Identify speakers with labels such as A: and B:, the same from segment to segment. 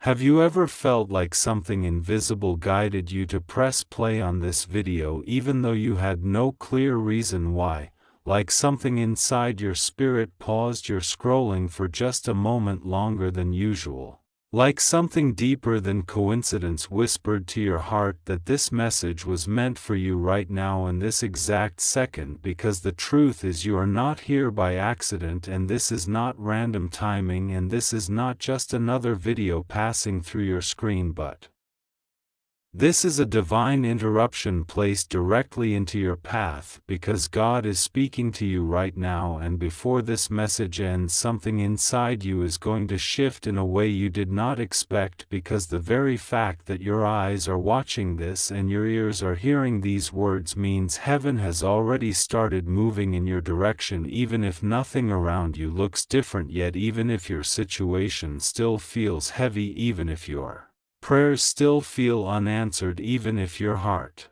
A: Have you ever felt like something invisible guided you to press play on this video even though you had no clear reason why, like something inside your spirit paused your scrolling for just a moment longer than usual? Like something deeper than coincidence whispered to your heart that this message was meant for you right now in this exact second, because the truth is you are not here by accident, and this is not random timing, and this is not just another video passing through your screen, but this is a divine interruption placed directly into your path, because God is speaking to you right now, and before this message ends something inside you is going to shift in a way you did not expect, because the very fact that your eyes are watching this and your ears are hearing these words means heaven has already started moving in your direction, even if nothing around you looks different yet, even if your situation still feels heavy, even if your prayers still feel unanswered, even if your heart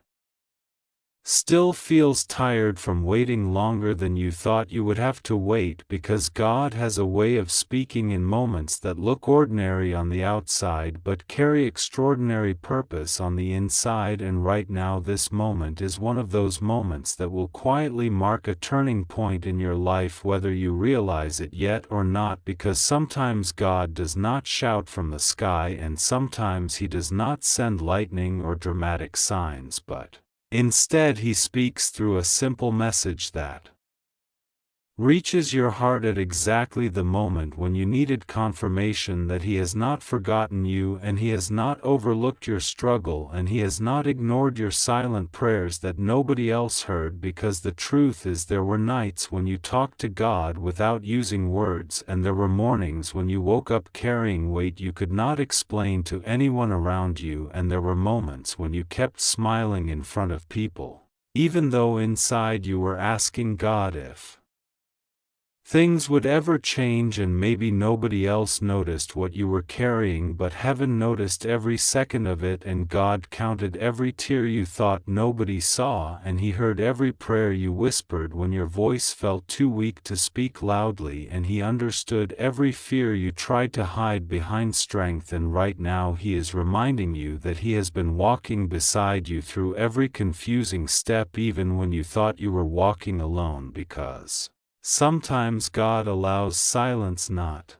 A: still feels tired from waiting longer than you thought you would have to wait, because God has a way of speaking in moments that look ordinary on the outside but carry extraordinary purpose on the inside. And right now this moment is one of those moments that will quietly mark a turning point in your life, whether you realize it yet or not, because sometimes God does not shout from the sky, and sometimes He does not send lightning or dramatic signs, but instead He speaks through a simple message that reaches your heart at exactly the moment when you needed confirmation that He has not forgotten you, and He has not overlooked your struggle, and He has not ignored your silent prayers that nobody else heard. Because the truth is, there were nights when you talked to God without using words, and there were mornings when you woke up carrying weight you could not explain to anyone around you, and there were moments when you kept smiling in front of people, even though inside you were asking God if things would ever change, and maybe nobody else noticed what you were carrying, but heaven noticed every second of it, and God counted every tear you thought nobody saw, and He heard every prayer you whispered when your voice felt too weak to speak loudly, and He understood every fear you tried to hide behind strength. And right now He is reminding you that He has been walking beside you through every confusing step, even when you thought you were walking alone, because sometimes God allows silence, not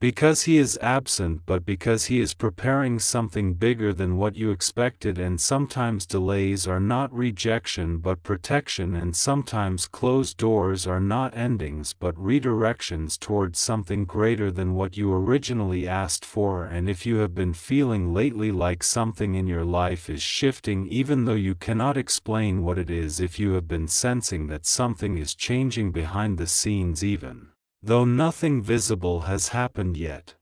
A: because He is absent, but because He is preparing something bigger than what you expected. And sometimes delays are not rejection but protection, and sometimes closed doors are not endings but redirections towards something greater than what you originally asked for. And if you have been feeling lately like something in your life is shifting even though you cannot explain what it is, if you have been sensing that something is changing behind the scenes even though nothing visible has happened yet,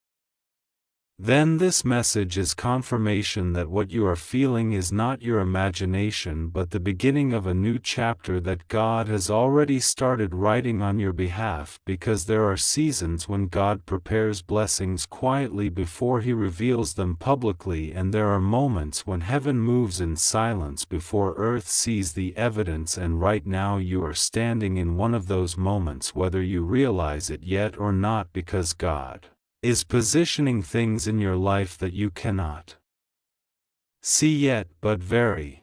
A: then this message is confirmation that what you are feeling is not your imagination but the beginning of a new chapter that God has already started writing on your behalf. Because there are seasons when God prepares blessings quietly before He reveals them publicly, and there are moments when heaven moves in silence before earth sees the evidence. And right now you are standing in one of those moments, whether you realize it yet or not, because God is positioning things in your life that you cannot see yet, but very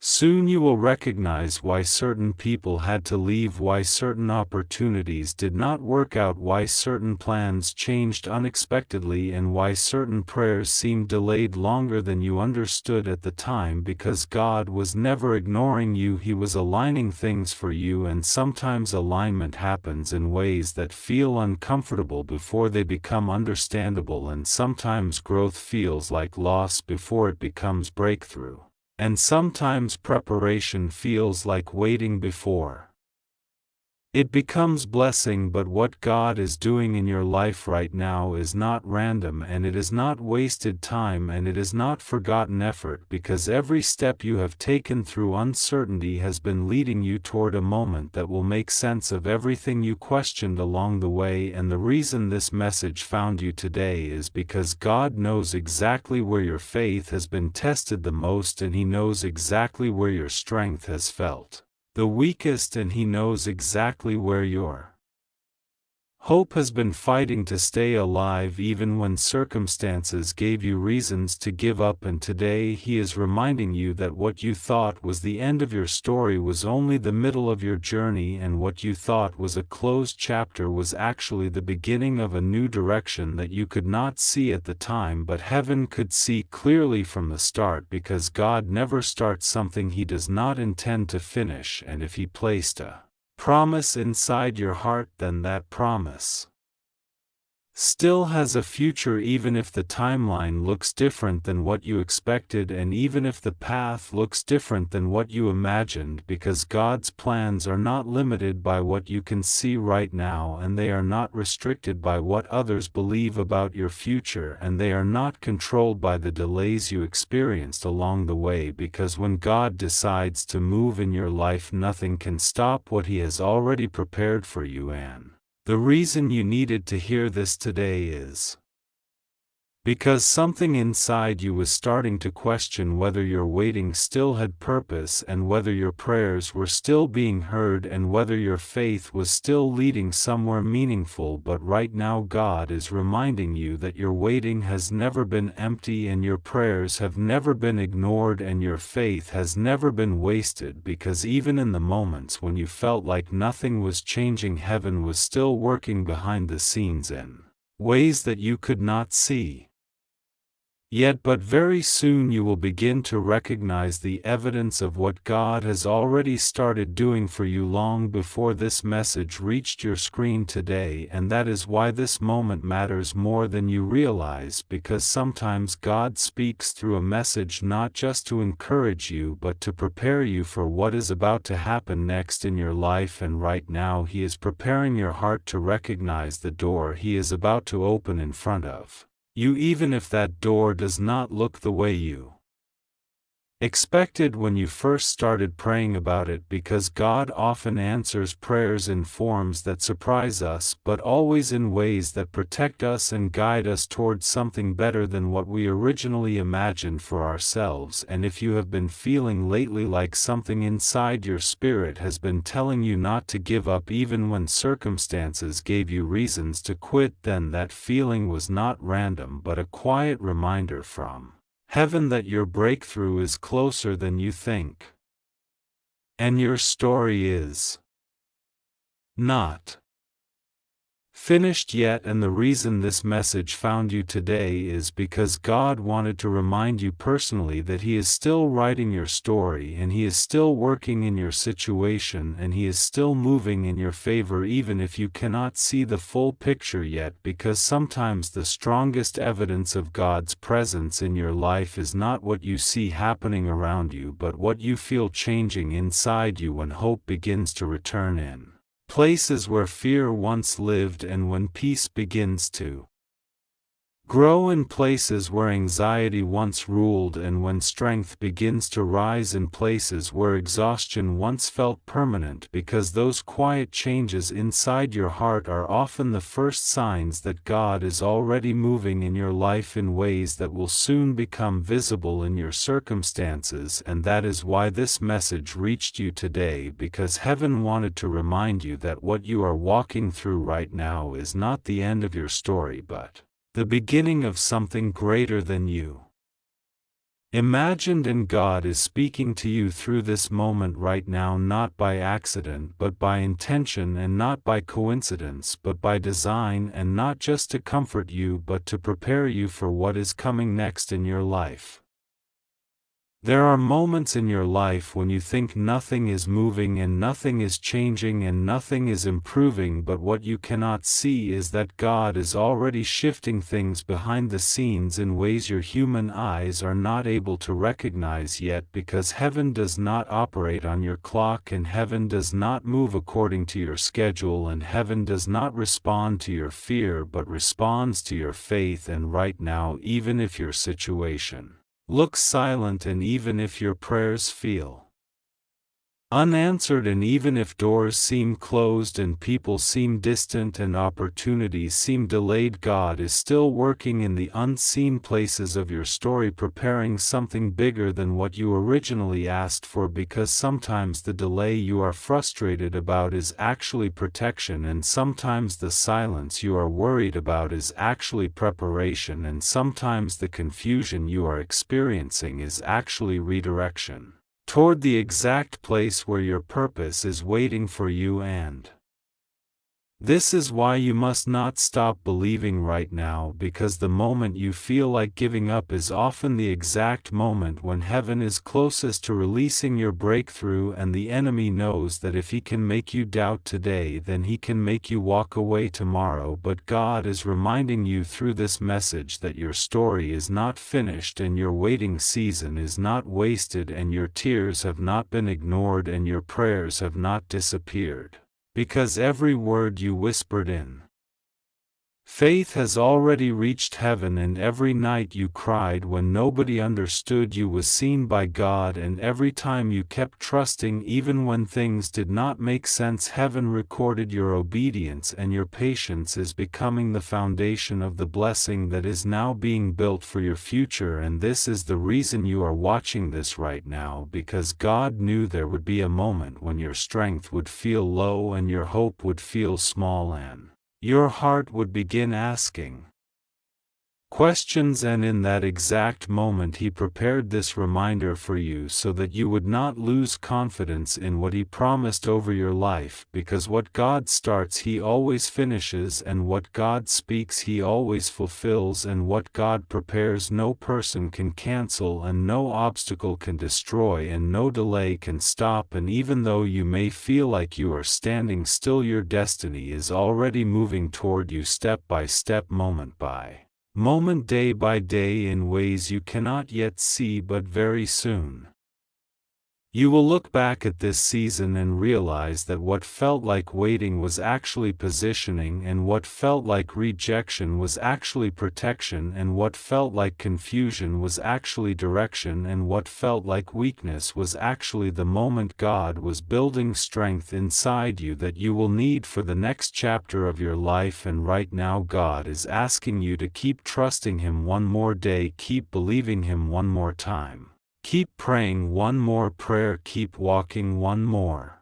A: soon you will recognize why certain people had to leave, why certain opportunities did not work out, why certain plans changed unexpectedly, and why certain prayers seemed delayed longer than you understood at the time. Because God was never ignoring you, He was aligning things for you. And sometimes alignment happens in ways that feel uncomfortable before they become understandable, and sometimes growth feels like loss before it becomes breakthrough. And sometimes preparation feels like waiting before it becomes blessing. But what God is doing in your life right now is not random, and it is not wasted time, and it is not forgotten effort, because every step you have taken through uncertainty has been leading you toward a moment that will make sense of everything you questioned along the way. And the reason this message found you today is because God knows exactly where your faith has been tested the most, and He knows exactly where your strength has felt the weakest, and He knows exactly where your Hope has been fighting to stay alive even when circumstances gave you reasons to give up, and today he is reminding you that what you thought was the end of your story was only the middle of your journey, and what you thought was a closed chapter was actually the beginning of a new direction that you could not see at the time, but heaven could see clearly from the start, because God never starts something he does not intend to finish, and if he placed a promise inside your heart, then that promise still has a future, even if the timeline looks different than what you expected, and even if the path looks different than what you imagined, because God's plans are not limited by what you can see right now, and they are not restricted by what others believe about your future, and they are not controlled by the delays you experienced along the way, because when God decides to move in your life, nothing can stop what he has already prepared for you. And the reason you needed to hear this today is because something inside you was starting to question whether your waiting still had purpose, and whether your prayers were still being heard, and whether your faith was still leading somewhere meaningful. But right now God is reminding you that your waiting has never been empty, and your prayers have never been ignored, and your faith has never been wasted, because even in the moments when you felt like nothing was changing, heaven was still working behind the scenes in ways that you could not see yet. But very soon you will begin to recognize the evidence of what God has already started doing for you long before this message reached your screen today, and that is why this moment matters more than you realize, because sometimes God speaks through a message not just to encourage you but to prepare you for what is about to happen next in your life. And right now he is preparing your heart to recognize the door he is about to open in front of you, even if that door does not look the way you expected when you first started praying about it, because God often answers prayers in forms that surprise us, but always in ways that protect us and guide us towards something better than what we originally imagined for ourselves. And if you have been feeling lately like something inside your spirit has been telling you not to give up even when circumstances gave you reasons to quit, then that feeling was not random but a quiet reminder from heaven that your breakthrough is closer than you think. And your story is not finished yet. And the reason this message found you today is because God wanted to remind you personally that he is still writing your story, and he is still working in your situation, and he is still moving in your favor even if you cannot see the full picture yet, because sometimes the strongest evidence of God's presence in your life is not what you see happening around you, but what you feel changing inside you when hope begins to return in places where fear once lived, and when peace begins to grow in places where anxiety once ruled, and when strength begins to rise in places where exhaustion once felt permanent, because those quiet changes inside your heart are often the first signs that God is already moving in your life in ways that will soon become visible in your circumstances. And that is why this message reached you today, because heaven wanted to remind you that what you are walking through right now is not the end of your story, but the beginning of something greater than you imagined. And God is speaking to you through this moment right now, not by accident but by intention, and not by coincidence but by design, and not just to comfort you but to prepare you for what is coming next in your life. There are moments in your life when you think nothing is moving and nothing is changing and nothing is improving, but what you cannot see is that God is already shifting things behind the scenes in ways your human eyes are not able to recognize yet, because heaven does not operate on your clock, and heaven does not move according to your schedule, and heaven does not respond to your fear but responds to your faith. And right now, even if your situation looks silent, and even if your prayers feel unanswered, and even if doors seem closed and people seem distant and opportunities seem delayed, God is still working in the unseen places of your story, preparing something bigger than what you originally asked for, because sometimes the delay you are frustrated about is actually protection, and sometimes the silence you are worried about is actually preparation, and sometimes the confusion you are experiencing is actually redirection toward the exact place where your purpose is waiting for you. And this is why you must not stop believing right now, because the moment you feel like giving up is often the exact moment when heaven is closest to releasing your breakthrough, and the enemy knows that if he can make you doubt today, then he can make you walk away tomorrow. But God is reminding you through this message that your story is not finished, and your waiting season is not wasted, and your tears have not been ignored, and your prayers have not disappeared. Because every word you whispered in faith has already reached heaven, and every night you cried when nobody understood you was seen by God, and every time you kept trusting even when things did not make sense, heaven recorded your obedience, and your patience is becoming the foundation of the blessing that is now being built for your future. And this is the reason you are watching this right now, because God knew there would be a moment when your strength would feel low and your hope would feel small, and your heart would begin asking questions, and in that exact moment he prepared this reminder for you so that you would not lose confidence in what he promised over your life, because what God starts he always finishes, and what God speaks he always fulfills, and what God prepares no person can cancel, and no obstacle can destroy, and no delay can stop. And even though you may feel like you are standing still, your destiny is already moving toward you step by step, moment by moment, day by day, in ways you cannot yet see, but very soon you will look back at this season and realize that what felt like waiting was actually positioning, and what felt like rejection was actually protection, and what felt like confusion was actually direction, and what felt like weakness was actually the moment God was building strength inside you that you will need for the next chapter of your life. And right now God is asking you to keep trusting him one more day, keep believing him one more time. Keep praying one more prayer, keep walking one more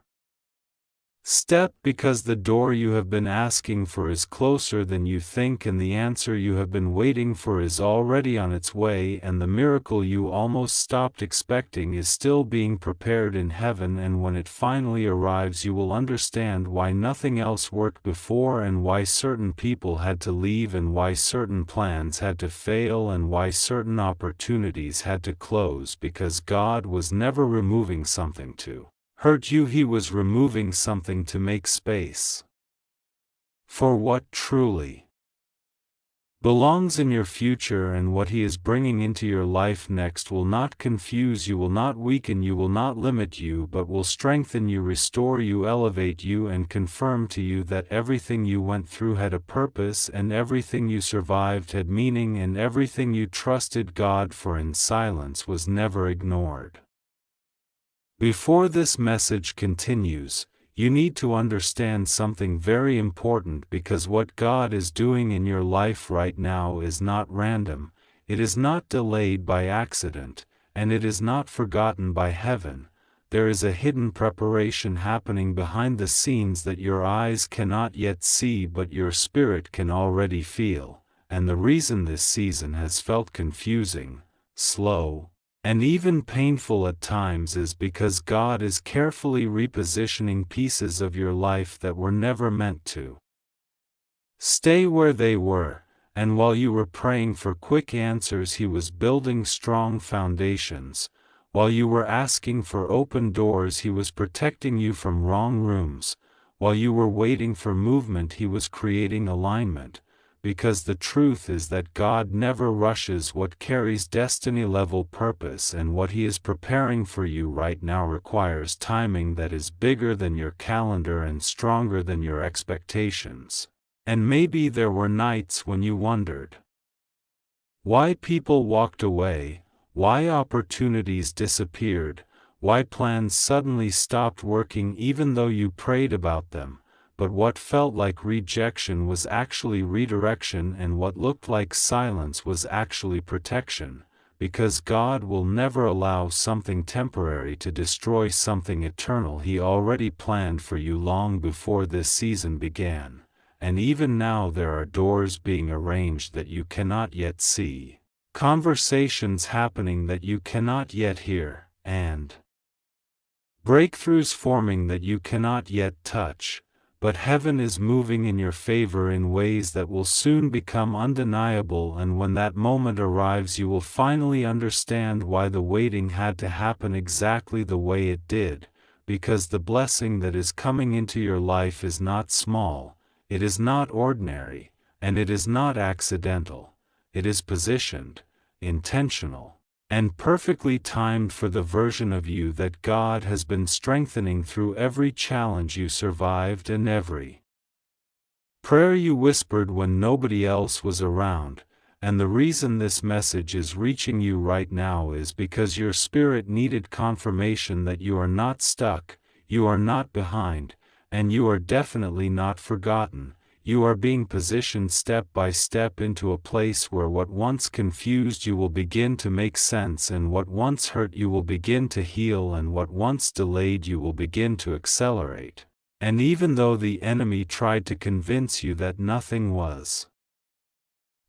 A: step, because the door you have been asking for is closer than you think, and the answer you have been waiting for is already on its way, and the miracle you almost stopped expecting is still being prepared in heaven. And when it finally arrives, you will understand why nothing else worked before, and why certain people had to leave, and why certain plans had to fail, and why certain opportunities had to close, because God was never removing something to hurt you, he was removing something to make space for what truly belongs in your future. And what he is bringing into your life next will not confuse you, will not weaken you, will not limit you, but will strengthen you, restore you, elevate you, and confirm to you that everything you went through had a purpose, and everything you survived had meaning, and everything you trusted God for in silence was never ignored. Before this message continues, you need to understand something very important, because what God is doing in your life right now is not random, it is not delayed by accident, and it is not forgotten by heaven. There is a hidden preparation happening behind the scenes that your eyes cannot yet see, but your spirit can already feel. And the reason this season has felt confusing, slow, and even painful at times is because God is carefully repositioning pieces of your life that were never meant to stay where they were. And while you were praying for quick answers, he was building strong foundations. While you were asking for open doors, he was protecting you from wrong rooms. While you were waiting for movement, he was creating alignment. Because the truth is that God never rushes what carries destiny-level purpose, and what he is preparing for you right now requires timing that is bigger than your calendar and stronger than your expectations. And maybe there were nights when you wondered why people walked away, why opportunities disappeared, why plans suddenly stopped working even though you prayed about them, but what felt like rejection was actually redirection and what looked like silence was actually protection, because God will never allow something temporary to destroy something eternal He already planned for you long before this season began, and even now there are doors being arranged that you cannot yet see, conversations happening that you cannot yet hear, and breakthroughs forming that you cannot yet touch, but heaven is moving in your favor in ways that will soon become undeniable, and when that moment arrives you will finally understand why the waiting had to happen exactly the way it did, because the blessing that is coming into your life is not small, it is not ordinary, and it is not accidental, it is positioned, intentional, and perfectly timed for the version of you that God has been strengthening through every challenge you survived and every prayer you whispered when nobody else was around. And the reason this message is reaching you right now is because your spirit needed confirmation that you are not stuck, you are not behind, and you are definitely not forgotten. You are being positioned step by step into a place where what once confused you will begin to make sense, and what once hurt you will begin to heal, and what once delayed you will begin to accelerate. And even though the enemy tried to convince you that nothing was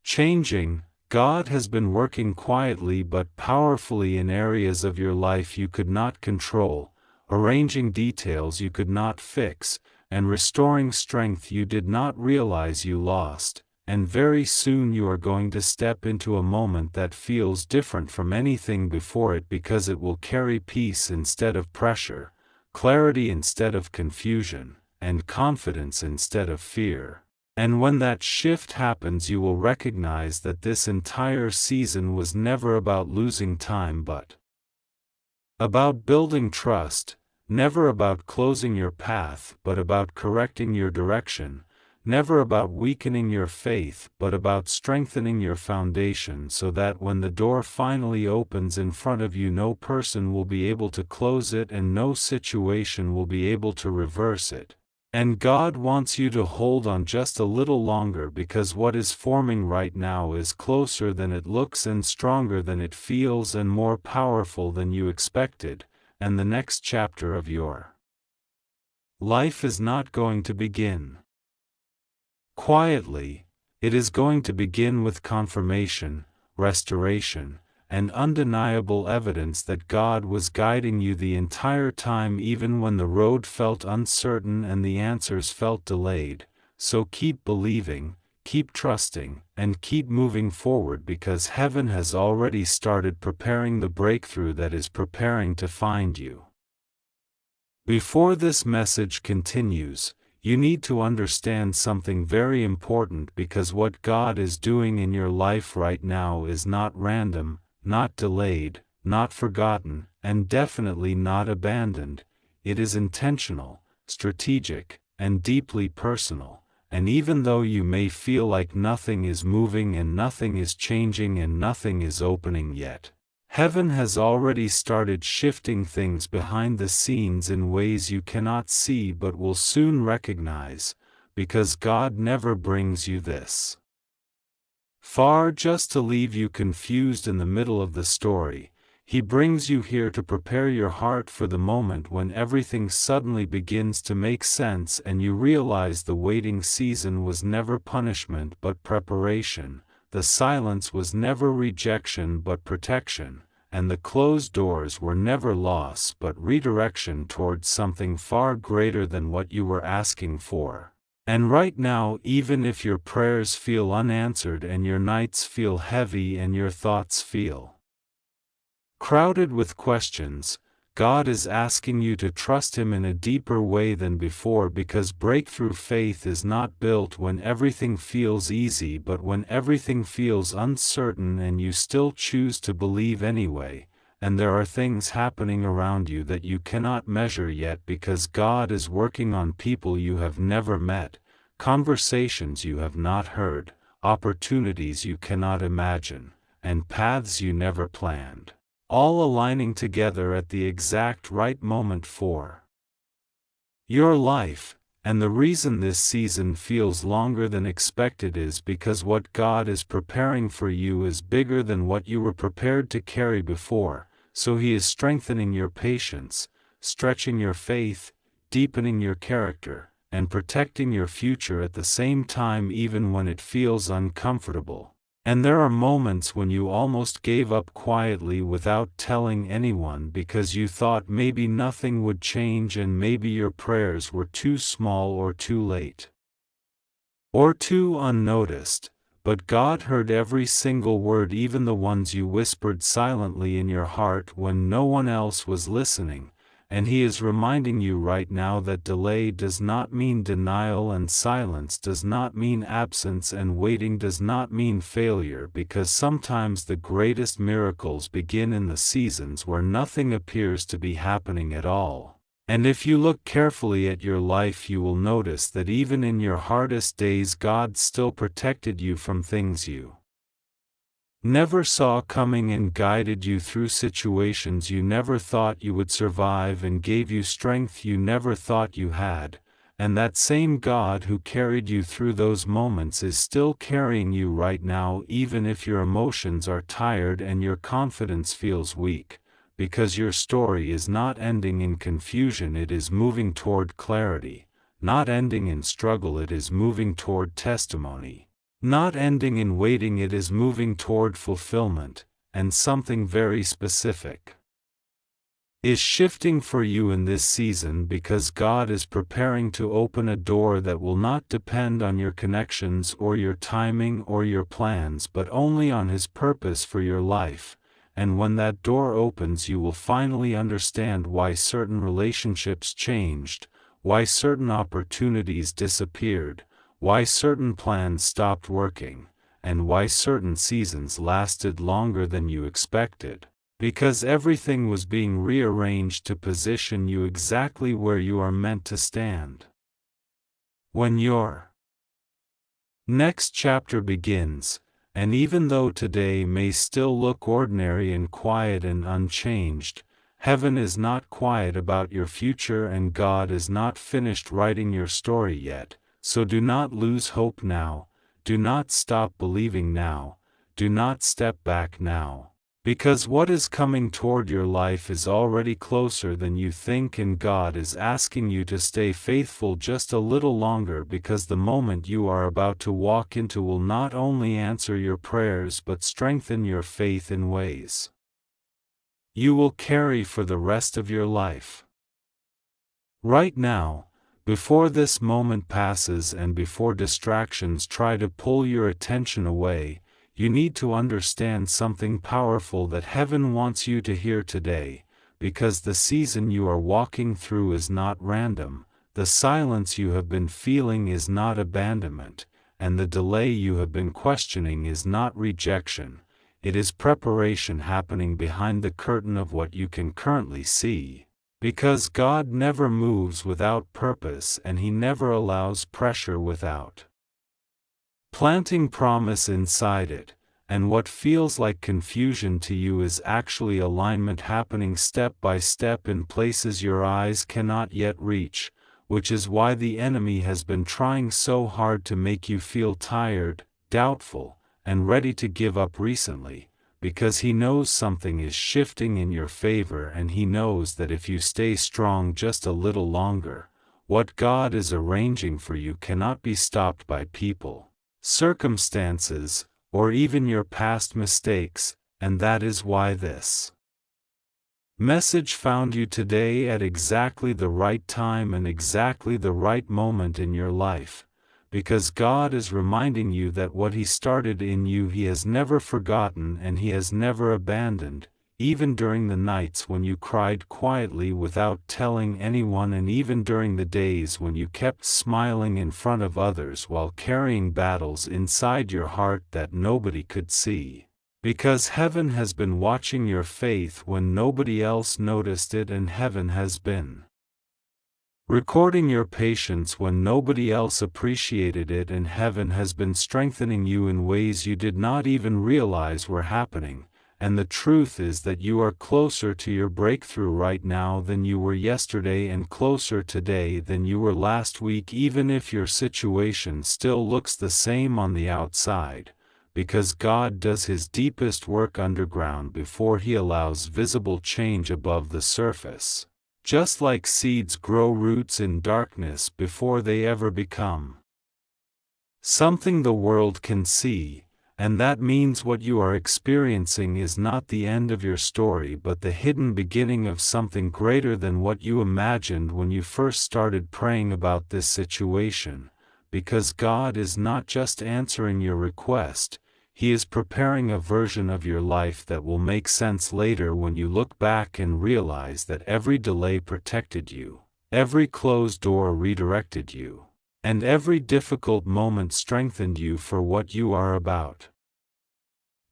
A: changing, God has been working quietly but powerfully in areas of your life you could not control, arranging details you could not fix, and restoring strength you did not realize you lost. And very soon you are going to step into a moment that feels different from anything before it, because it will carry peace instead of pressure, clarity instead of confusion, and confidence instead of fear. And when that shift happens you will recognize that this entire season was never about losing time but about building trust, never about closing your path but about correcting your direction, never about weakening your faith but about strengthening your foundation, so that when the door finally opens in front of you no person will be able to close it and no situation will be able to reverse it. And God wants you to hold on just a little longer, because what is forming right now is closer than it looks and stronger than it feels and more powerful than you expected, and the next chapter of your life is not going to begin quietly, it is going to begin with confirmation, restoration, and undeniable evidence that God was guiding you the entire time, even when the road felt uncertain and the answers felt delayed. So keep believing, keep trusting, and keep moving forward, because heaven has already started preparing the breakthrough that is preparing to find you. Before this message continues, you need to understand something very important, because what God is doing in your life right now is not random, not delayed, not forgotten, and definitely not abandoned. It is intentional, strategic, and deeply personal. And even though you may feel like nothing is moving and nothing is changing and nothing is opening yet, heaven has already started shifting things behind the scenes in ways you cannot see but will soon recognize, because God never brings you this far just to leave you confused in the middle of the story. He brings you here to prepare your heart for the moment when everything suddenly begins to make sense and you realize the waiting season was never punishment but preparation, the silence was never rejection but protection, and the closed doors were never loss but redirection towards something far greater than what you were asking for. And right now, even if your prayers feel unanswered and your nights feel heavy and your thoughts feel crowded with questions, God is asking you to trust Him in a deeper way than before, because breakthrough faith is not built when everything feels easy but when everything feels uncertain and you still choose to believe anyway. And there are things happening around you that you cannot measure yet, because God is working on people you have never met, conversations you have not heard, opportunities you cannot imagine, and paths you never planned. all aligning together at the exact right moment for your life. And the reason this season feels longer than expected is because what God is preparing for you is bigger than what you were prepared to carry before, so He is strengthening your patience, stretching your faith, deepening your character, and protecting your future at the same time, even when it feels uncomfortable. And there are moments when you almost gave up quietly without telling anyone because you thought maybe nothing would change, and maybe your prayers were too small or too late or too unnoticed. But God heard every single word, even the ones you whispered silently in your heart when no one else was listening. And He is reminding you right now that delay does not mean denial, and silence does not mean absence, and waiting does not mean failure, because sometimes the greatest miracles begin in the seasons where nothing appears to be happening at all. And if you look carefully at your life, you will notice that even in your hardest days, God still protected you from things you never saw coming, and guided you through situations you never thought you would survive, and gave you strength you never thought you had. And that same God who carried you through those moments is still carrying you right now, even if your emotions are tired and your confidence feels weak, because your story is not ending in confusion, it is moving toward clarity. Not ending in struggle, it is moving toward testimony. Not ending in waiting, it is moving toward fulfillment. And something very specific is shifting for you in this season, because God is preparing to open a door that will not depend on your connections or your timing or your plans, but only on His purpose for your life. And when that door opens, you will finally understand why certain relationships changed, why certain opportunities disappeared, why certain plans stopped working, and why certain seasons lasted longer than you expected. Because everything was being rearranged to position you exactly where you are meant to stand. When your next chapter begins, and even though today may still look ordinary and quiet and unchanged, heaven is not quiet about your future, and God is not finished writing your story yet. So do not lose hope now, do not stop believing now, do not step back now. Because what is coming toward your life is already closer than you think, and God is asking you to stay faithful just a little longer, because the moment you are about to walk into will not only answer your prayers but strengthen your faith in ways you will carry for the rest of your life. Right now, before this moment passes and before distractions try to pull your attention away, you need to understand something powerful that heaven wants you to hear today, because the season you are walking through is not random, the silence you have been feeling is not abandonment, and the delay you have been questioning is not rejection. It is preparation happening behind the curtain of what you can currently see. Because God never moves without purpose, and He never allows pressure without planting promise inside it. And what feels like confusion to you is actually alignment happening step by step in places your eyes cannot yet reach, which is why the enemy has been trying so hard to make you feel tired, doubtful, and ready to give up recently. Because he knows something is shifting in your favor, and he knows that if you stay strong just a little longer, what God is arranging for you cannot be stopped by people, circumstances, or even your past mistakes. And that is why this message found you today at exactly the right time and exactly the right moment in your life. Because God is reminding you that what He started in you He has never forgotten, and He has never abandoned, even during the nights when you cried quietly without telling anyone, and even during the days when you kept smiling in front of others while carrying battles inside your heart that nobody could see. Because heaven has been watching your faith when nobody else noticed it, and heaven has been recording your patience when nobody else appreciated it, and heaven has been strengthening you in ways you did not even realize were happening. and the truth is that you are closer to your breakthrough right now than you were yesterday and closer today than you were last week, even if your situation still looks the same on the outside, because God does His deepest work underground before He allows visible change above the surface. Just like seeds grow roots in darkness before they ever become something the world can see, and that means what you are experiencing is not the end of your story but the hidden beginning of something greater than what you imagined when you first started praying about this situation, because God is not just answering your request, He is preparing a version of your life that will make sense later when you look back and realize that every delay protected you, every closed door redirected you, and every difficult moment strengthened you for what you are about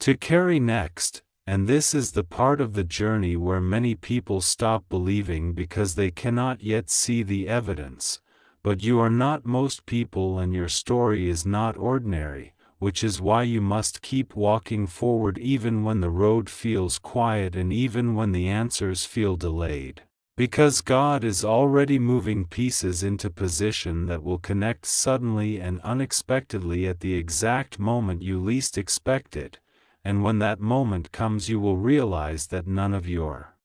A: to carry next. And this is the part of the journey where many people stop believing because they cannot yet see the evidence. But you are not most people, and your story is not ordinary, which is why you must keep walking forward even when the road feels quiet and even when the answers feel delayed. Because God is already moving pieces into position that will connect suddenly and unexpectedly at the exact moment you least expect it, and when that moment comes you will realize that none of your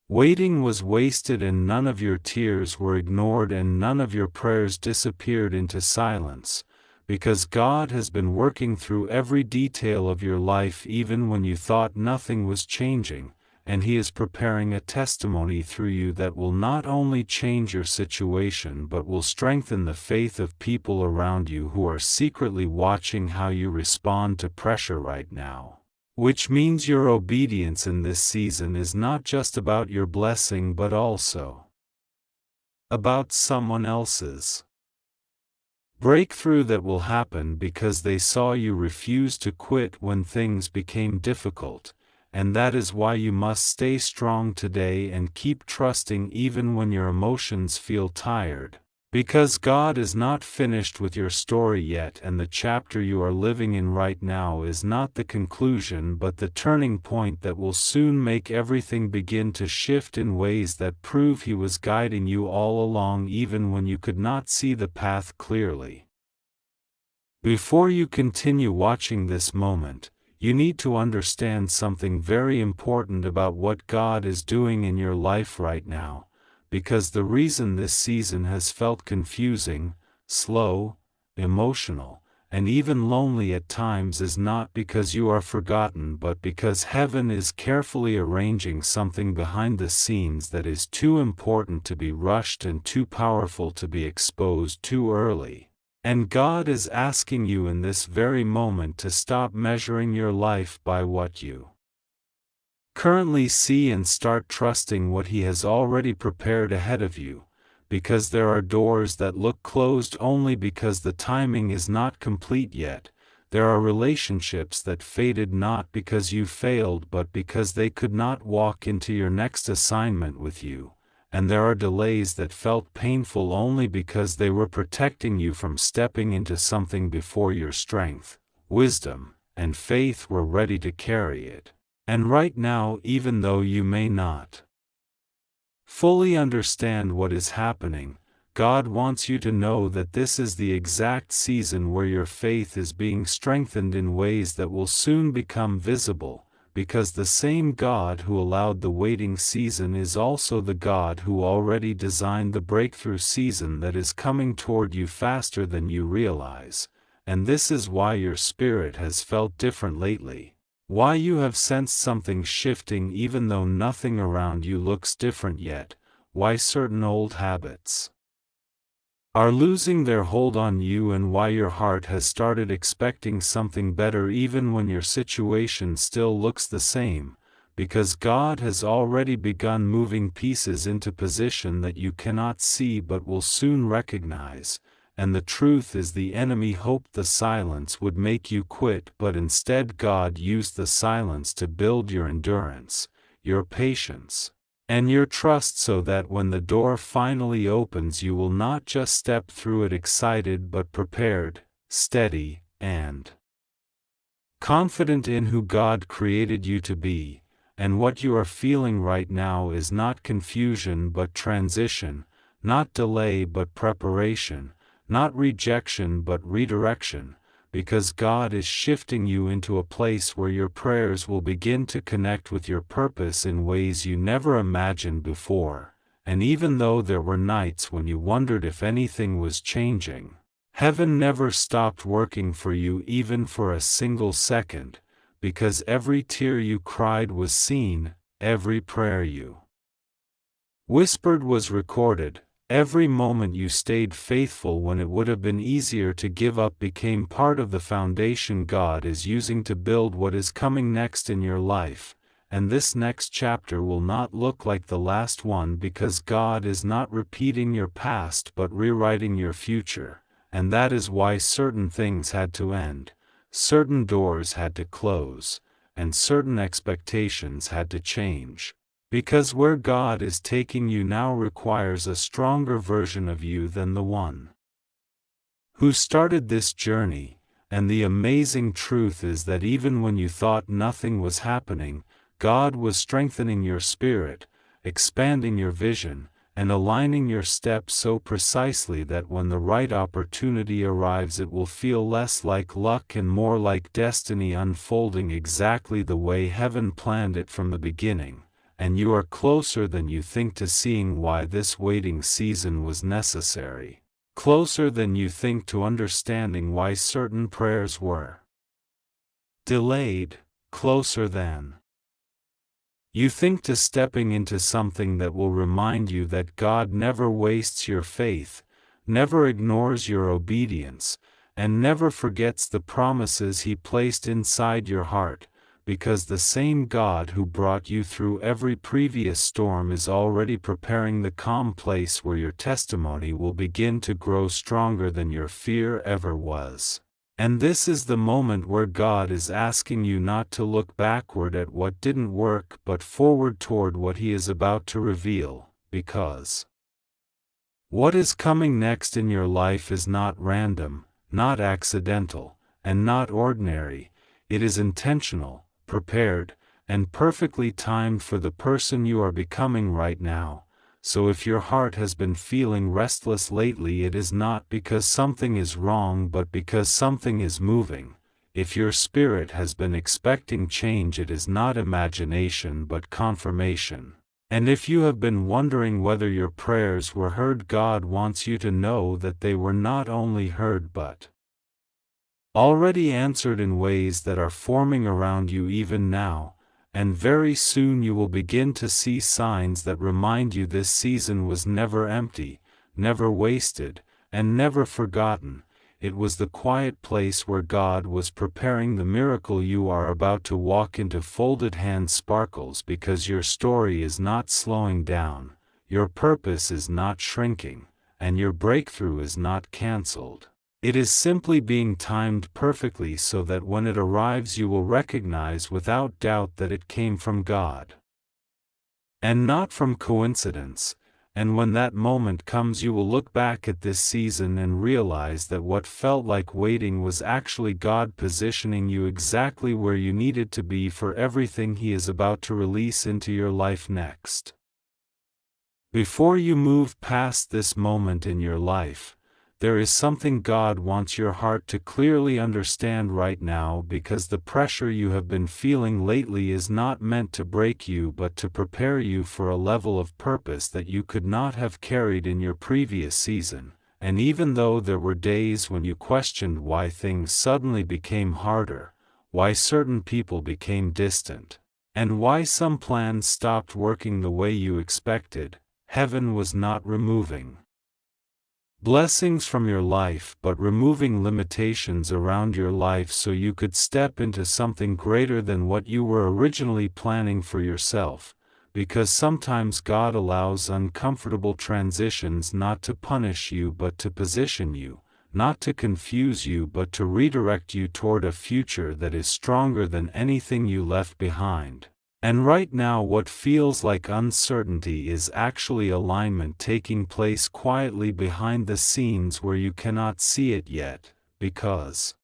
A: waiting was wasted and none of your tears were ignored and none of your prayers disappeared into silence, because God has been working through every detail of your life even when you thought nothing was changing. And He is preparing a testimony through you that will not only change your situation but will strengthen the faith of people around you who are secretly watching how you respond to pressure right now. Which means your obedience in this season is not just about your blessing but also about someone else's breakthrough that will happen because they saw you refuse to quit when things became difficult. And that is why you must stay strong today and keep trusting even when your emotions feel tired. Because God is not finished with your story yet, and the chapter you are living in right now is not the conclusion but the turning point that will soon make everything begin to shift in ways that prove He was guiding you all along even when you could not see the path clearly. Before you continue watching this moment, you need to understand something very important about what God is doing in your life right now, because the reason this season has felt confusing, slow, emotional, and even lonely at times is not because you are forgotten but because heaven is carefully arranging something behind the scenes that is too important to be rushed and too powerful to be exposed too early. And God is asking you in this very moment to stop measuring your life by what you currently see and start trusting what He has already prepared ahead of you, because there are doors that look closed only because the timing is not complete yet. There are relationships that faded not because you failed but because they could not walk into your next assignment with you. And there are delays that felt painful only because they were protecting you from stepping into something before your strength, wisdom, and faith were ready to carry it. And right now, even though you may not fully understand what is happening, God wants you to know that this is the exact season where your faith is being strengthened in ways that will soon become visible. Because the same God who allowed the waiting season is also the God who already designed the breakthrough season that is coming toward you faster than you realize. And this is why your spirit has felt different lately. Why you have sensed something shifting even though nothing around you looks different yet. Why certain old habits are losing their hold on you, and why your heart has started expecting something better even when your situation still looks the same, because God has already begun moving pieces into position that you cannot see but will soon recognize. And the truth is, the enemy hoped the silence would make you quit, but instead God used the silence to build your endurance, your patience, and your trust, so that when the door finally opens you will not just step through it excited but prepared, steady, and confident in who God created you to be, and what you are feeling right now is not confusion but transition, not delay but preparation, not rejection but redirection, because God is shifting you into a place where your prayers will begin to connect with your purpose in ways you never imagined before. And even though there were nights when you wondered if anything was changing, heaven never stopped working for you even for a single second, because every tear you cried was seen, every prayer you whispered was recorded, every moment you stayed faithful when it would have been easier to give up became part of the foundation God is using to build what is coming next in your life. And this next chapter will not look like the last one because God is not repeating your past but rewriting your future, and that is why certain things had to end, certain doors had to close, and certain expectations had to change. Because where God is taking you now requires a stronger version of you than the one who started this journey, and the amazing truth is that even when you thought nothing was happening, God was strengthening your spirit, expanding your vision, and aligning your steps so precisely that when the right opportunity arrives it will feel less like luck and more like destiny unfolding exactly the way heaven planned it from the beginning. And you are closer than you think to seeing why this waiting season was necessary, closer than you think to understanding why certain prayers were delayed, closer than you think to stepping into something that will remind you that God never wastes your faith, never ignores your obedience, and never forgets the promises He placed inside your heart, because the same God who brought you through every previous storm is already preparing the calm place where your testimony will begin to grow stronger than your fear ever was. And this is the moment where God is asking you not to look backward at what didn't work but forward toward what He is about to reveal, because what is coming next in your life is not random, not accidental, and not ordinary. It is intentional, prepared, and perfectly timed for the person you are becoming right now. So if your heart has been feeling restless lately, it is not because something is wrong but because something is moving. If your spirit has been expecting change, it is not imagination but confirmation. And if you have been wondering whether your prayers were heard, God wants you to know that they were not only heard but already answered in ways that are forming around you even now, and very soon you will begin to see signs that remind you this season was never empty, never wasted, and never forgotten. It was the quiet place where God was preparing the miracle you are about to walk into. Folded hand sparkles because your story is not slowing down, your purpose is not shrinking, and your breakthrough is not cancelled. It is simply being timed perfectly so that when it arrives you will recognize without doubt that it came from God, and not from coincidence. And when that moment comes you will look back at this season and realize that what felt like waiting was actually God positioning you exactly where you needed to be for everything He is about to release into your life next. Before you move past this moment in your life, there is something God wants your heart to clearly understand right now, because the pressure you have been feeling lately is not meant to break you but to prepare you for a level of purpose that you could not have carried in your previous season. And even though there were days when you questioned why things suddenly became harder, why certain people became distant, and why some plans stopped working the way you expected, heaven was not removing blessings from your life but removing limitations around your life so you could step into something greater than what you were originally planning for yourself. Because sometimes God allows uncomfortable transitions not to punish you but to position you, not to confuse you but to redirect you toward a future that is stronger than anything you left behind. And right now what feels like uncertainty is actually alignment taking place quietly behind the scenes where you cannot see it yet, because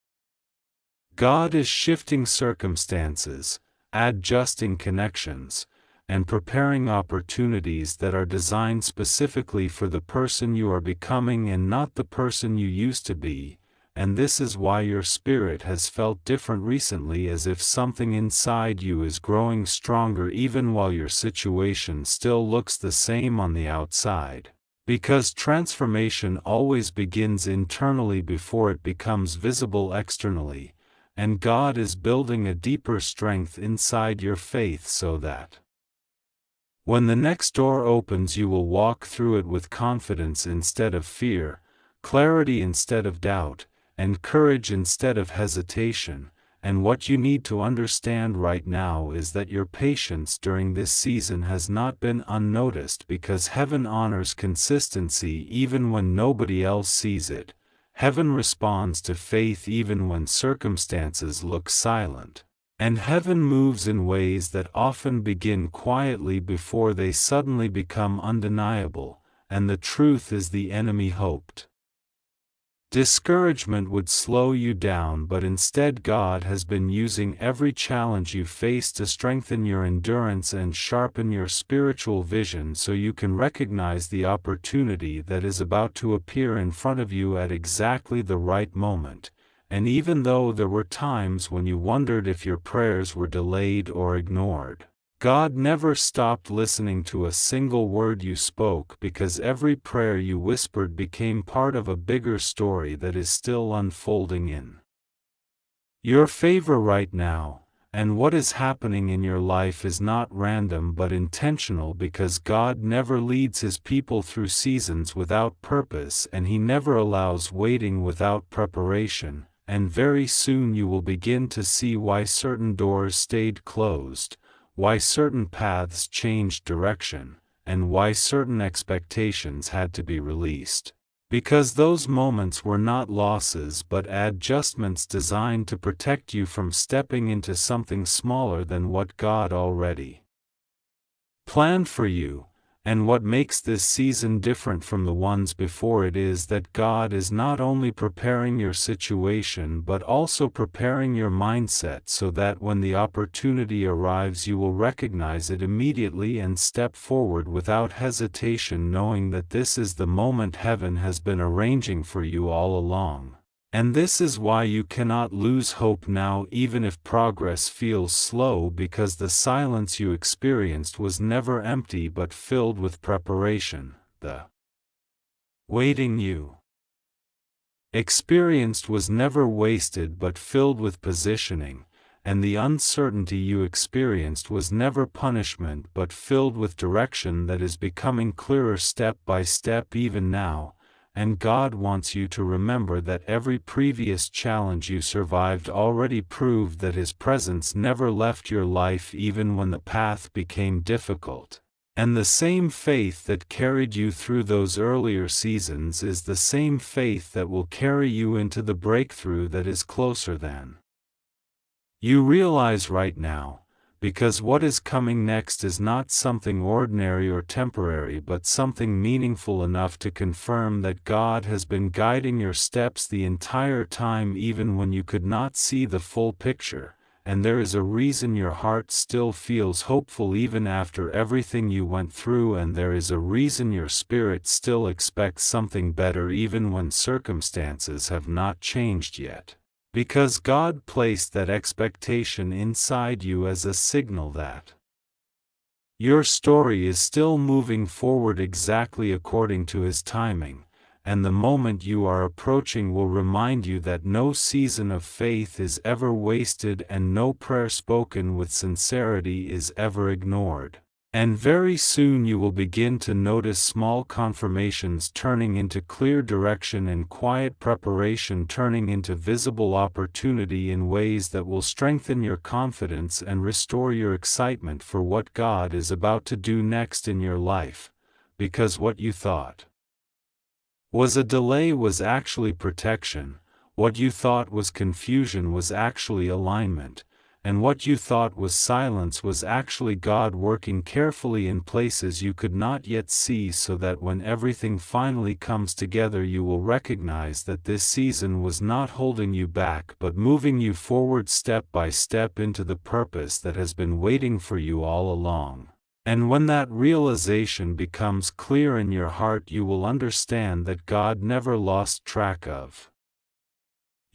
A: God is shifting circumstances, adjusting connections, and preparing opportunities that are designed specifically for the person you are becoming and not the person you used to be, and this is why your spirit has felt different recently, as if something inside you is growing stronger even while your situation still looks the same on the outside. Because transformation always begins internally before it becomes visible externally, and God is building a deeper strength inside your faith so that when the next door opens you will walk through it with confidence instead of fear, clarity instead of doubt, and courage instead of hesitation. And what you need to understand right now is that your patience during this season has not been unnoticed, because heaven honors consistency even when nobody else sees it. Heaven responds to faith even when circumstances look silent. And heaven moves in ways that often begin quietly before they suddenly become undeniable, and the truth is the enemy hoped discouragement would slow you down, but instead God has been using every challenge you face to strengthen your endurance and sharpen your spiritual vision so you can recognize the opportunity that is about to appear in front of you at exactly the right moment. And even though there were times when you wondered if your prayers were delayed or ignored, God never stopped listening to a single word you spoke, because every prayer you whispered became part of a bigger story that is still unfolding in your favor right now. And what is happening in your life is not random but intentional, because God never leads His people through seasons without purpose, and He never allows waiting without preparation. And very soon you will begin to see why certain doors stayed closed, why certain paths changed direction, and why certain expectations had to be released. Because those moments were not losses but adjustments designed to protect you from stepping into something smaller than what God already planned for you. And what makes this season different from the ones before it is that God is not only preparing your situation but also preparing your mindset, so that when the opportunity arrives you will recognize it immediately and step forward without hesitation, knowing that this is the moment heaven has been arranging for you all along. And this is why you cannot lose hope now, even if progress feels slow, because the silence you experienced was never empty but filled with preparation. The waiting you experienced was never wasted but filled with positioning, and the uncertainty you experienced was never punishment but filled with direction that is becoming clearer step by step even now. And God wants you to remember that every previous challenge you survived already proved that His presence never left your life even when the path became difficult. And the same faith that carried you through those earlier seasons is the same faith that will carry you into the breakthrough that is closer than you realize right now. Because what is coming next is not something ordinary or temporary but something meaningful enough to confirm that God has been guiding your steps the entire time, even when you could not see the full picture. And there is a reason your heart still feels hopeful even after everything you went through, and there is a reason your spirit still expects something better even when circumstances have not changed yet. Because God placed that expectation inside you as a signal that your story is still moving forward exactly according to His timing, and the moment you are approaching will remind you that no season of faith is ever wasted and no prayer spoken with sincerity is ever ignored. And very soon you will begin to notice small confirmations turning into clear direction and quiet preparation turning into visible opportunity in ways that will strengthen your confidence and restore your excitement for what God is about to do next in your life. Because what you thought was a delay was actually protection, what you thought was confusion was actually alignment, and what you thought was silence was actually God working carefully in places you could not yet see, so that when everything finally comes together you will recognize that this season was not holding you back but moving you forward step by step into the purpose that has been waiting for you all along. And when that realization becomes clear in your heart, you will understand that God never lost track of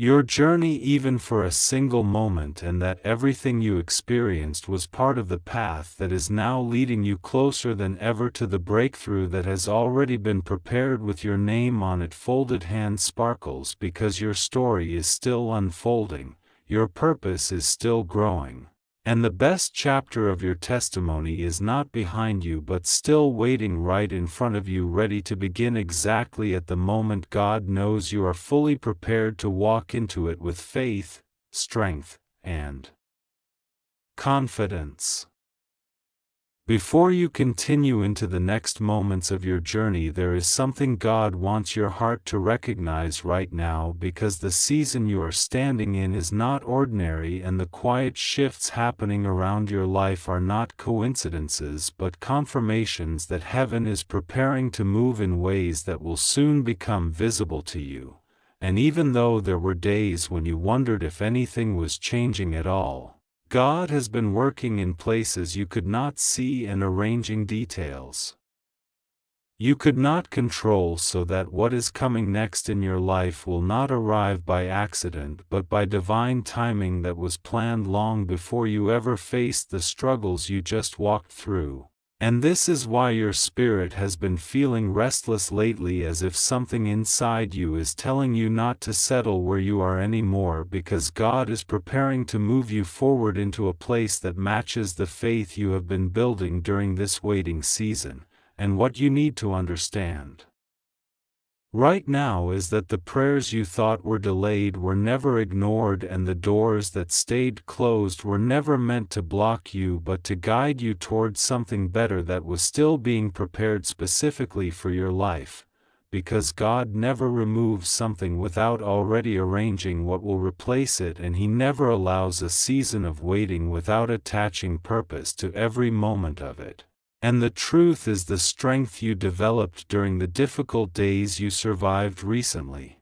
A: your journey even for a single moment, and that everything you experienced was part of the path that is now leading you closer than ever to the breakthrough that has already been prepared with your name on it. Folded hand sparkles because your story is still unfolding, your purpose is still growing. And the best chapter of your testimony is not behind you but still waiting right in front of you, ready to begin exactly at the moment God knows you are fully prepared to walk into it with faith, strength, and confidence. Before you continue into the next moments of your journey, there is something God wants your heart to recognize right now, because the season you are standing in is not ordinary, and the quiet shifts happening around your life are not coincidences but confirmations that heaven is preparing to move in ways that will soon become visible to you. And even though there were days when you wondered if anything was changing at all, God has been working in places you could not see and arranging details you could not control, so that what is coming next in your life will not arrive by accident but by divine timing that was planned long before you ever faced the struggles you just walked through. And this is why your spirit has been feeling restless lately, as if something inside you is telling you not to settle where you are anymore, because God is preparing to move you forward into a place that matches the faith you have been building during this waiting season. And what you need to understand right now is that the prayers you thought were delayed were never ignored, and the doors that stayed closed were never meant to block you but to guide you towards something better that was still being prepared specifically for your life, because God never removes something without already arranging what will replace it, and He never allows a season of waiting without attaching purpose to every moment of it. And the truth is, the strength you developed during the difficult days you survived recently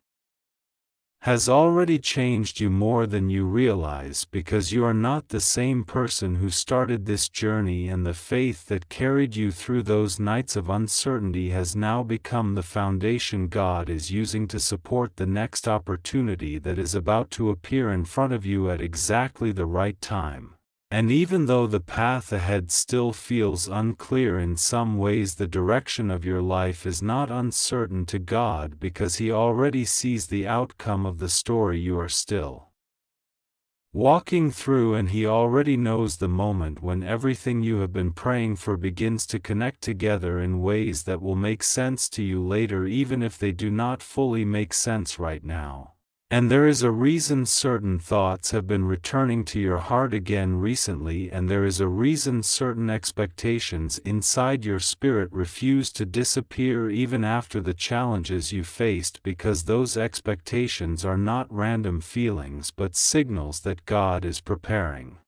A: has already changed you more than you realize, because you are not the same person who started this journey, and the faith that carried you through those nights of uncertainty has now become the foundation God is using to support the next opportunity that is about to appear in front of you at exactly the right time. And even though the path ahead still feels unclear in some ways, the direction of your life is not uncertain to God, because He already sees the outcome of the story you are still walking through, and He already knows the moment when everything you have been praying for begins to connect together in ways that will make sense to you later, even if they do not fully make sense right now. And there is a reason certain thoughts have been returning to your heart again recently, and there is a reason certain expectations inside your spirit refuse to disappear even after the challenges you faced, because those expectations are not random feelings but signals that God is preparing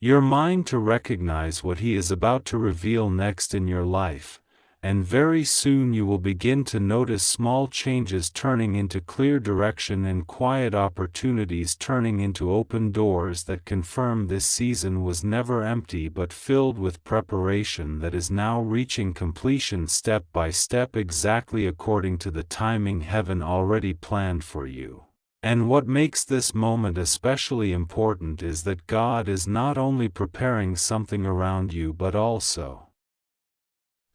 A: your mind to recognize what He is about to reveal next in your life. And very soon you will begin to notice small changes turning into clear direction, and quiet opportunities turning into open doors that confirm this season was never empty but filled with preparation that is now reaching completion step by step, exactly according to the timing heaven already planned for you. And what makes this moment especially important is that God is not only preparing something around you but also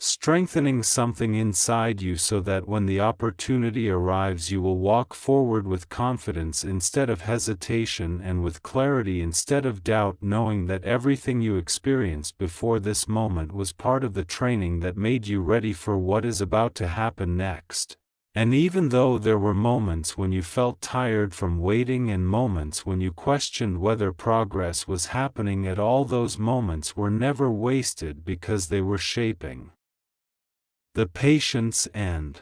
A: strengthening something inside you, so that when the opportunity arrives you will walk forward with confidence instead of hesitation, and with clarity instead of doubt, knowing that everything you experienced before this moment was part of the training that made you ready for what is about to happen next. And even though there were moments when you felt tired from waiting and moments when you questioned whether progress was happening at all, those moments were never wasted, because they were shaping the patience and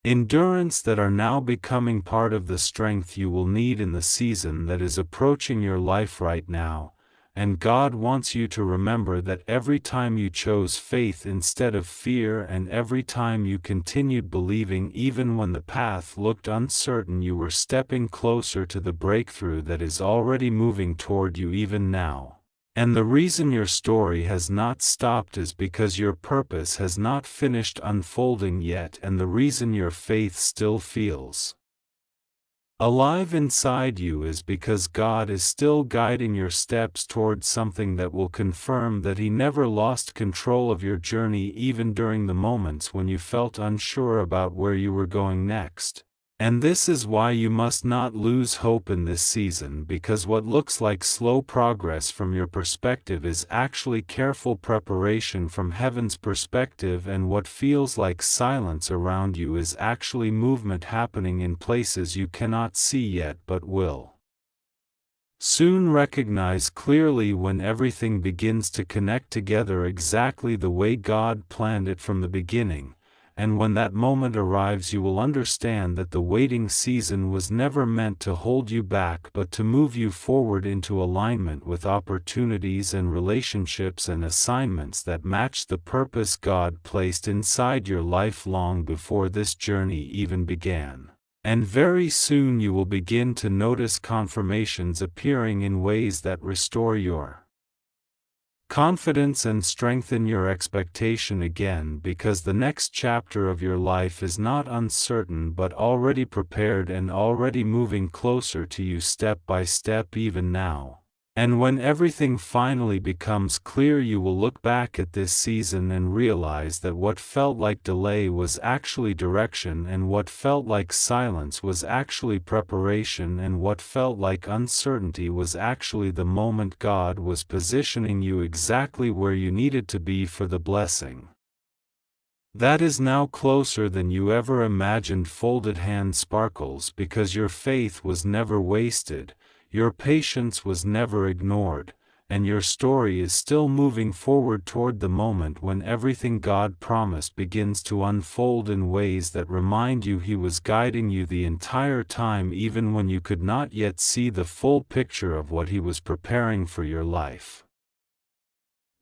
A: endurance that are now becoming part of the strength you will need in the season that is approaching your life right now. And God wants you to remember that every time you chose faith instead of fear, and every time you continued believing even when the path looked uncertain, you were stepping closer to the breakthrough that is already moving toward you even now. And the reason your story has not stopped is because your purpose has not finished unfolding yet, and the reason your faith still feels alive inside you is because God is still guiding your steps towards something that will confirm that He never lost control of your journey, even during the moments when you felt unsure about where you were going next. And this is why you must not lose hope in this season, because what looks like slow progress from your perspective is actually careful preparation from heaven's perspective, and what feels like silence around you is actually movement happening in places you cannot see yet but will soon recognize clearly when everything begins to connect together exactly the way God planned it from the beginning. And when that moment arrives, you will understand that the waiting season was never meant to hold you back but to move you forward into alignment with opportunities and relationships and assignments that match the purpose God placed inside your life long before this journey even began. And very soon you will begin to notice confirmations appearing in ways that restore your confidence and strengthen your expectation again, because the next chapter of your life is not uncertain but already prepared and already moving closer to you step by step even now. And when everything finally becomes clear, you will look back at this season and realize that what felt like delay was actually direction, and what felt like silence was actually preparation, and what felt like uncertainty was actually the moment God was positioning you exactly where you needed to be for the blessing that is now closer than you ever imagined. Folded hand sparkles because your faith was never wasted. Your patience was never ignored, and your story is still moving forward toward the moment when everything God promised begins to unfold in ways that remind you He was guiding you the entire time, even when you could not yet see the full picture of what He was preparing for your life.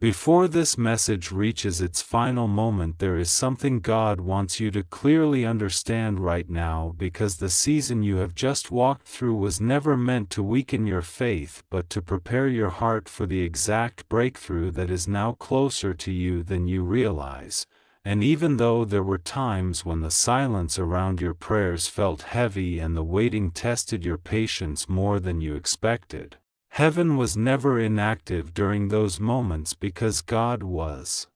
A: Before this message reaches its final moment, there is something God wants you to clearly understand right now, because the season you have just walked through was never meant to weaken your faith but to prepare your heart for the exact breakthrough that is now closer to you than you realize. And even though there were times when the silence around your prayers felt heavy and the waiting tested your patience more than you expected, heaven was never inactive during those moments, because God was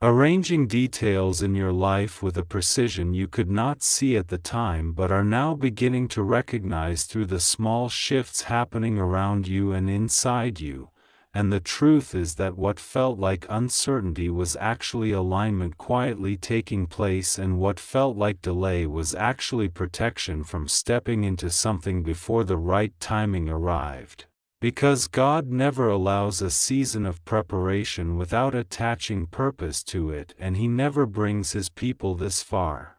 A: arranging details in your life with a precision you could not see at the time but are now beginning to recognize through the small shifts happening around you and inside you. And the truth is that what felt like uncertainty was actually alignment quietly taking place, and what felt like delay was actually protection from stepping into something before the right timing arrived. Because God never allows a season of preparation without attaching purpose to it, and He never brings His people this far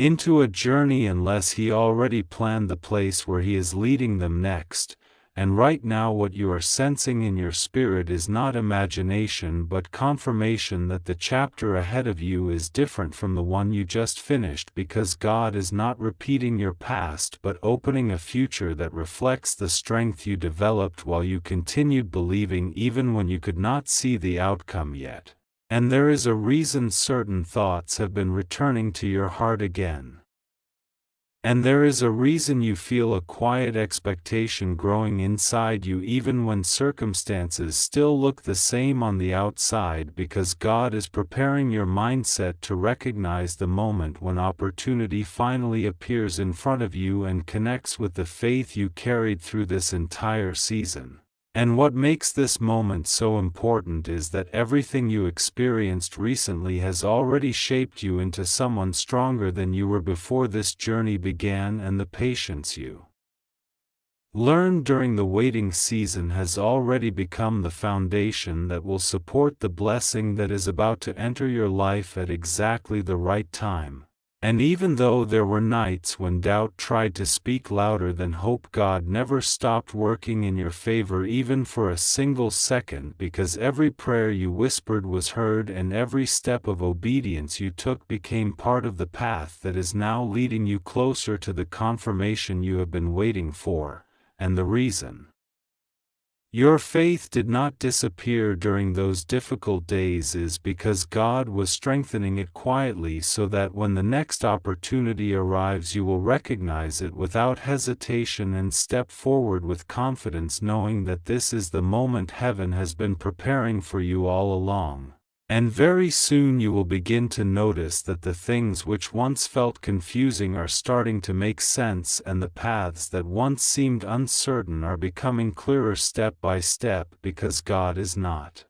A: into a journey unless He already planned the place where He is leading them next. And right now what you are sensing in your spirit is not imagination but confirmation that the chapter ahead of you is different from the one you just finished, because God is not repeating your past but opening a future that reflects the strength you developed while you continued believing even when you could not see the outcome yet. And there is a reason certain thoughts have been returning to your heart again. And there is a reason you feel a quiet expectation growing inside you even when circumstances still look the same on the outside, because God is preparing your mindset to recognize the moment when opportunity finally appears in front of you and connects with the faith you carried through this entire season. And what makes this moment so important is that everything you experienced recently has already shaped you into someone stronger than you were before this journey began, and the patience you learned during the waiting season has already become the foundation that will support the blessing that is about to enter your life at exactly the right time. And even though there were nights when doubt tried to speak louder than hope, God never stopped working in your favor even for a single second, because every prayer you whispered was heard and every step of obedience you took became part of the path that is now leading you closer to the confirmation you have been waiting for. And the reason your faith did not disappear during those difficult days is because God was strengthening it quietly, so that when the next opportunity arrives you will recognize it without hesitation and step forward with confidence, knowing that this is the moment heaven has been preparing for you all along. And very soon you will begin to notice that the things which once felt confusing are starting to make sense, and the paths that once seemed uncertain are becoming clearer step by step, because God is not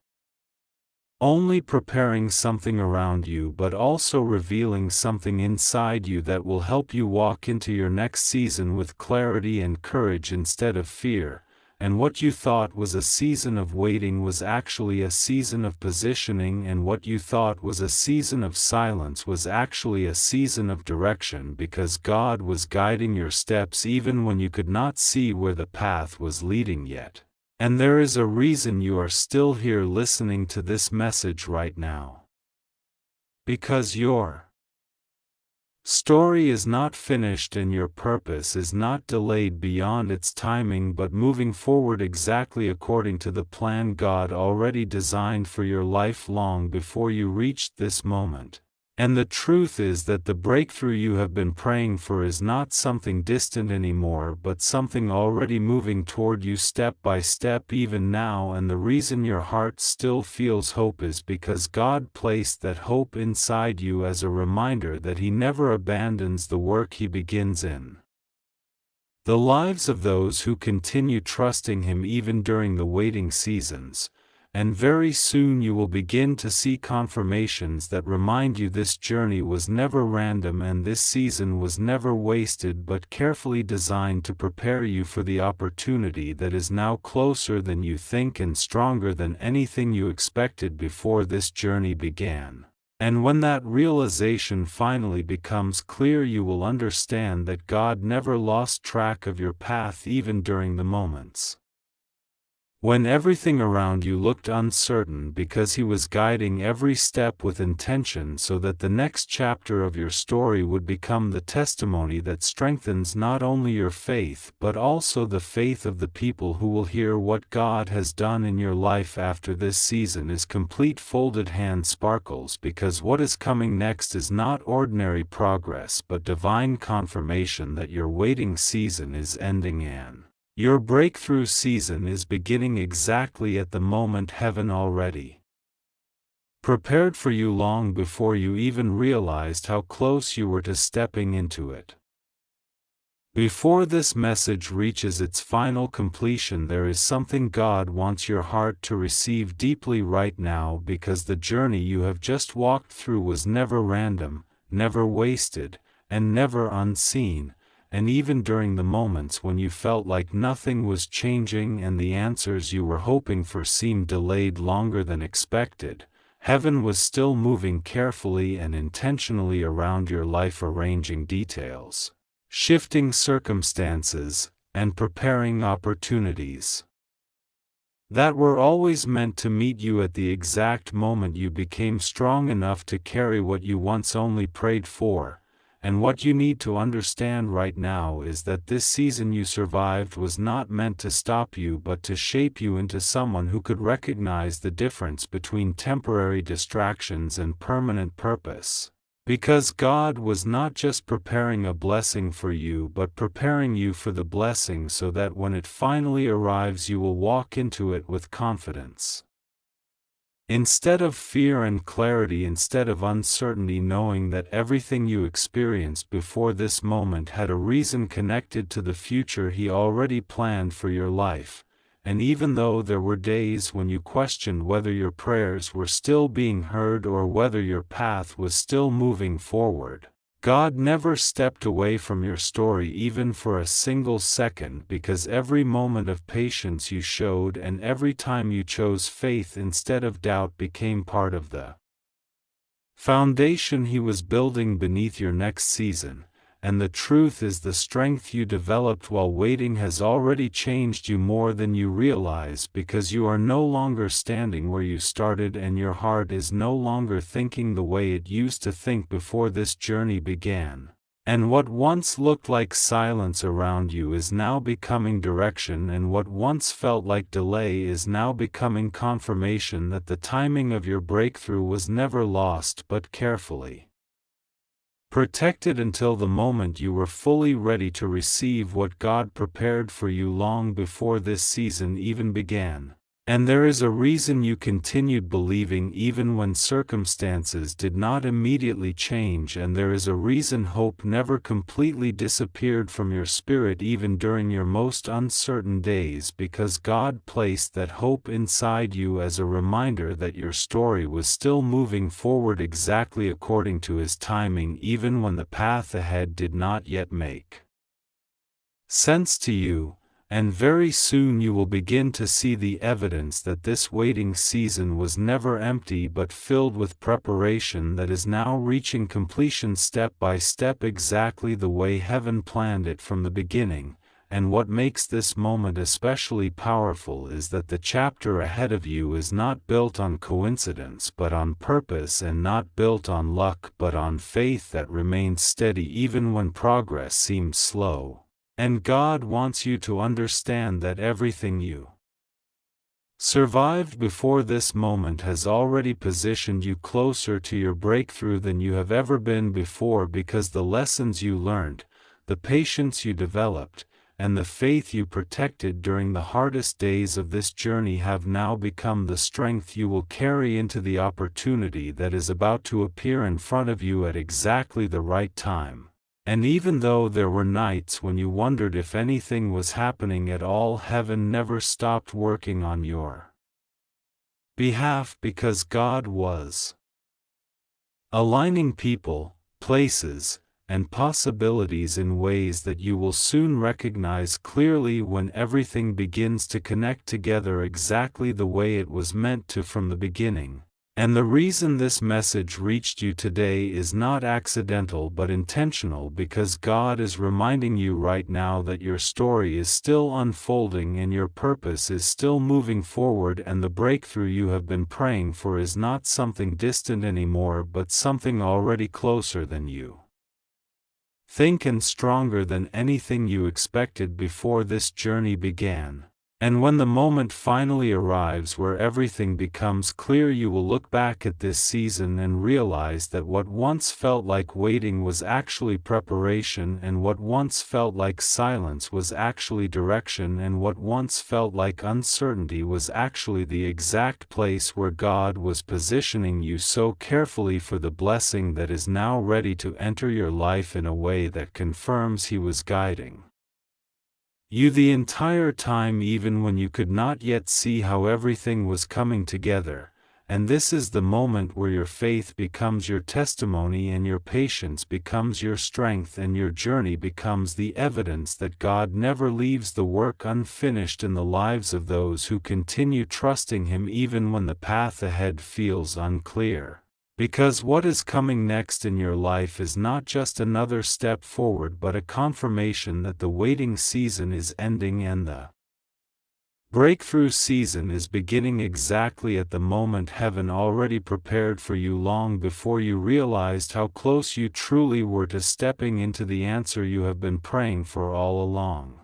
A: only preparing something around you but also revealing something inside you that will help you walk into your next season with clarity and courage instead of fear. And what you thought was a season of waiting was actually a season of positioning, and what you thought was a season of silence was actually a season of direction, because God was guiding your steps even when you could not see where the path was leading yet. And there is a reason you are still here listening to this message right now. Because your story is not finished and your purpose is not delayed beyond its timing, but moving forward exactly according to the plan God already designed for your life long before you reached this moment. And the truth is that the breakthrough you have been praying for is not something distant anymore, but something already moving toward you step by step even now. And the reason your heart still feels hope is because God placed that hope inside you as a reminder that He never abandons the work He begins in the lives of those who continue trusting Him even during the waiting seasons. And very soon you will begin to see confirmations that remind you this journey was never random and this season was never wasted, but carefully designed to prepare you for the opportunity that is now closer than you think and stronger than anything you expected before this journey began. And when that realization finally becomes clear, you will understand that God never lost track of your path even during the moments when everything around you looked uncertain, because He was guiding every step with intention, so that the next chapter of your story would become the testimony that strengthens not only your faith but also the faith of the people who will hear what God has done in your life after this season is complete. Folded hand sparkles, because what is coming next is not ordinary progress but divine confirmation that your waiting season is ending and your breakthrough season is beginning exactly at the moment heaven already prepared for you long before you even realized how close you were to stepping into it. Before this message reaches its final completion, there is something God wants your heart to receive deeply right now, because the journey you have just walked through was never random, never wasted, and never unseen. And even during the moments when you felt like nothing was changing and the answers you were hoping for seemed delayed longer than expected, heaven was still moving carefully and intentionally around your life, arranging details, shifting circumstances, and preparing opportunities that were always meant to meet you at the exact moment you became strong enough to carry what you once only prayed for. And what you need to understand right now is that this season you survived was not meant to stop you but to shape you into someone who could recognize the difference between temporary distractions and permanent purpose. Because God was not just preparing a blessing for you but preparing you for the blessing, so that when it finally arrives you will walk into it with confidence instead of fear, and clarity instead of uncertainty, knowing that everything you experienced before this moment had a reason connected to the future He already planned for your life. And even though there were days when you questioned whether your prayers were still being heard or whether your path was still moving forward, God never stepped away from your story even for a single second, because every moment of patience you showed and every time you chose faith instead of doubt became part of the foundation He was building beneath your next season, and the truth is the strength you developed while waiting has already changed you more than you realize, because you are no longer standing where you started and your heart is no longer thinking the way it used to think before this journey began. And what once looked like silence around you is now becoming direction, and what once felt like delay is now becoming confirmation that the timing of your breakthrough was never lost but carefully protected until the moment you were fully ready to receive what God prepared for you long before this season even began. And there is a reason you continued believing even when circumstances did not immediately change, and there is a reason hope never completely disappeared from your spirit even during your most uncertain days, because God placed that hope inside you as a reminder that your story was still moving forward exactly according to His timing, even when the path ahead did not yet make sense to you. And very soon you will begin to see the evidence that this waiting season was never empty but filled with preparation that is now reaching completion step by step, exactly the way heaven planned it from the beginning. And what makes this moment especially powerful is that the chapter ahead of you is not built on coincidence but on purpose, and not built on luck but on faith that remains steady even when progress seems slow. And God wants you to understand that everything you survived before this moment has already positioned you closer to your breakthrough than you have ever been before, because the lessons you learned, the patience you developed, and the faith you protected during the hardest days of this journey have now become the strength you will carry into the opportunity that is about to appear in front of you at exactly the right time. And even though there were nights when you wondered if anything was happening at all, heaven never stopped working on your behalf, because God was aligning people, places, and possibilities in ways that you will soon recognize clearly when everything begins to connect together exactly the way it was meant to from the beginning. And the reason this message reached you today is not accidental but intentional, because God is reminding you right now that your story is still unfolding and your purpose is still moving forward, and the breakthrough you have been praying for is not something distant anymore but something already closer than you think and stronger than anything you expected before this journey began. And when the moment finally arrives where everything becomes clear, you will look back at this season and realize that what once felt like waiting was actually preparation, and what once felt like silence was actually direction, and what once felt like uncertainty was actually the exact place where God was positioning you so carefully for the blessing that is now ready to enter your life in a way that confirms He was guiding you the entire time, even when you could not yet see how everything was coming together. And this is the moment where your faith becomes your testimony, and your patience becomes your strength, and your journey becomes the evidence that God never leaves the work unfinished in the lives of those who continue trusting Him even when the path ahead feels unclear. Because what is coming next in your life is not just another step forward but a confirmation that the waiting season is ending and the breakthrough season is beginning exactly at the moment heaven already prepared for you long before you realized how close you truly were to stepping into the answer you have been praying for all along.